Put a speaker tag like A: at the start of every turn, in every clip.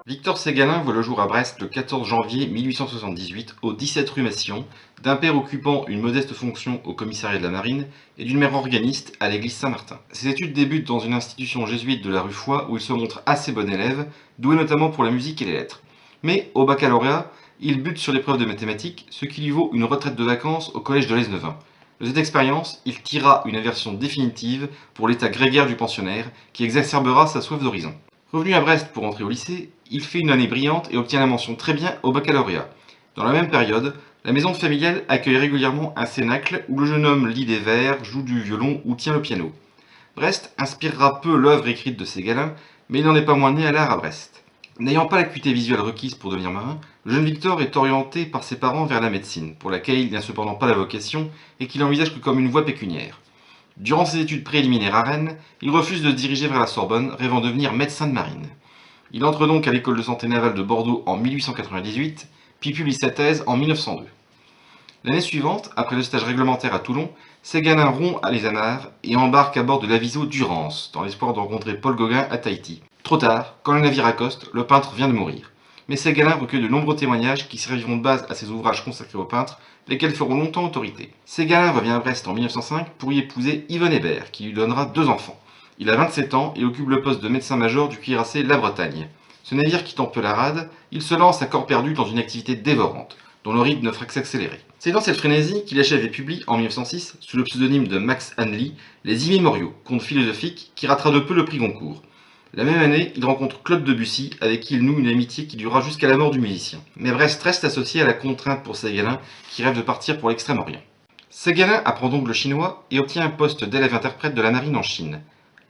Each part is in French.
A: Victor Ségalin voit le jour à Brest le 14 janvier 1878 au 17 rue Massillon, d'un père occupant une modeste fonction au commissariat de la Marine et d'une mère organiste à l'église Saint-Martin. Ses études débutent dans une institution jésuite de la rue Foix où il se montre assez bon élève, doué notamment pour la musique et les lettres. Mais au baccalauréat, il bute sur l'épreuve de mathématiques, ce qui lui vaut une retraite de vacances au collège de Lesneven. De cette expérience, il tirera une aversion définitive pour l'état grégaire du pensionnaire qui exacerbera sa soif d'horizon. Revenu à Brest pour entrer au lycée, il fait une année brillante et obtient la mention très bien au baccalauréat. Dans la même période, la maison familiale accueille régulièrement un cénacle où le jeune homme lit des vers, joue du violon ou tient le piano. Brest inspirera peu l'œuvre écrite de Ségalin, mais il n'en est pas moins né à l'art à Brest. N'ayant pas l'acuité visuelle requise pour devenir marin, le jeune Victor est orienté par ses parents vers la médecine, pour laquelle il n'a cependant pas la vocation et qu'il envisage que comme une voie pécuniaire. Durant ses études préliminaires à Rennes, il refuse de se diriger vers la Sorbonne, rêvant devenir médecin de marine. Il entre donc à l'école de santé navale de Bordeaux en 1898, puis publie sa thèse en 1902. L'année suivante, après le stage réglementaire à Toulon, Ségalin rompt à les amarres et embarque à bord de l'aviso Durance, dans l'espoir de rencontrer Paul Gauguin à Tahiti. Trop tard, quand le navire accoste, le peintre vient de mourir. Mais Ségalin recueille de nombreux témoignages qui serviront de base à ses ouvrages consacrés au peintre, lesquels feront longtemps autorité. Ségalin revient à Brest en 1905 pour y épouser Yvonne Hébert, qui lui donnera 2 enfants. Il a 27 ans et occupe le poste de médecin-major du cuirassé La Bretagne. Ce navire quittant peu la rade, il se lance à corps perdu dans une activité dévorante, dont le rythme ne fera que s'accélérer. C'est dans cette frénésie qu'il achève et publie en 1906, sous le pseudonyme de Max Hanley, Les Immémoriaux, conte philosophique qui ratera de peu le prix Goncourt. La même année, il rencontre Claude Debussy, avec qui il noue une amitié qui durera jusqu'à la mort du musicien. Mais Brest reste associé à la contrainte pour Ségalin, qui rêve de partir pour l'Extrême-Orient. Ségalin apprend donc le chinois et obtient un poste d'élève-interprète de la marine en Chine.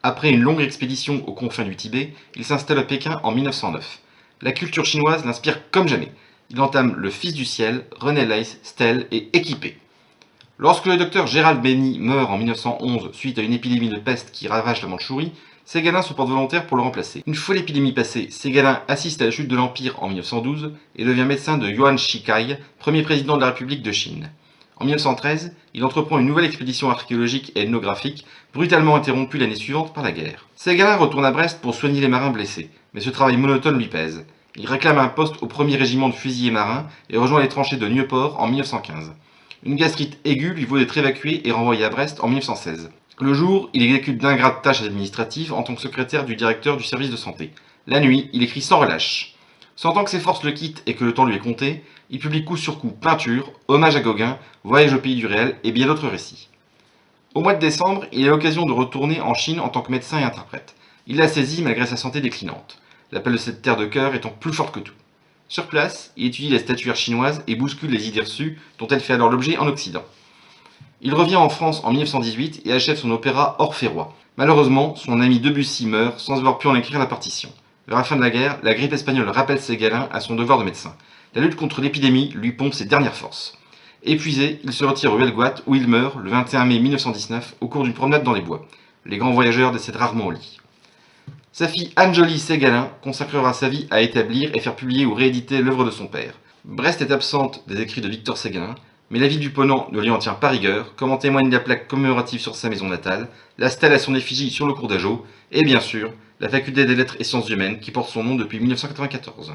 A: Après une longue expédition aux confins du Tibet, il s'installe à Pékin en 1909. La culture chinoise l'inspire comme jamais. Il entame Le Fils du ciel, René Leys, Stèle et Équipé. Lorsque le docteur Gérald Benny meurt en 1911 suite à une épidémie de peste qui ravage la Mandchourie, Ségalin se porte volontaire pour le remplacer. Une fois l'épidémie passée, Ségalin assiste à la chute de l'Empire en 1912 et devient médecin de Yuan Shikai, premier président de la République de Chine. En 1913, il entreprend une nouvelle expédition archéologique et ethnographique, brutalement interrompue l'année suivante par la guerre. Ségalin retourne à Brest pour soigner les marins blessés, mais ce travail monotone lui pèse. Il réclame un poste au 1er régiment de fusiliers marins et rejoint les tranchées de Nieuport en 1915. Une gastrite aiguë lui vaut d'être évacué et renvoyé à Brest en 1916. Le jour, il exécute d'ingrates tâches administratives en tant que secrétaire du directeur du service de santé. La nuit, il écrit sans relâche. Sentant que ses forces le quittent et que le temps lui est compté, il publie coup sur coup Peinture, Hommage à Gauguin, Voyage au pays du réel et bien d'autres récits. Au mois de décembre, il a l'occasion de retourner en Chine en tant que médecin et interprète. Il la saisit malgré sa santé déclinante, l'appel de cette terre de cœur étant plus forte que tout. Sur place, il étudie la statuaire chinoise et bouscule les idées reçues dont elle fait alors l'objet en Occident. Il revient en France en 1918 et achève son opéra Orphée-Roi. Malheureusement, son ami Debussy meurt sans avoir pu en écrire la partition. Vers la fin de la guerre, la grippe espagnole rappelle Ségalin à son devoir de médecin. La lutte contre l'épidémie lui pompe ses dernières forces. Épuisé, il se retire au Helgoat où il meurt le 21 mai 1919 au cours d'une promenade dans les bois. Les grands voyageurs décèdent rarement au lit. Sa fille Anne-Jolie Ségalin consacrera sa vie à établir et faire publier ou rééditer l'œuvre de son père. Brest est absente des écrits de Victor Ségalin, mais la ville du Ponant ne lui en tient pas rigueur, comme en témoigne la plaque commémorative sur sa maison natale, la stèle à son effigie sur le cours d'Ageau, et bien sûr, la faculté des lettres et sciences humaines qui porte son nom depuis 1994.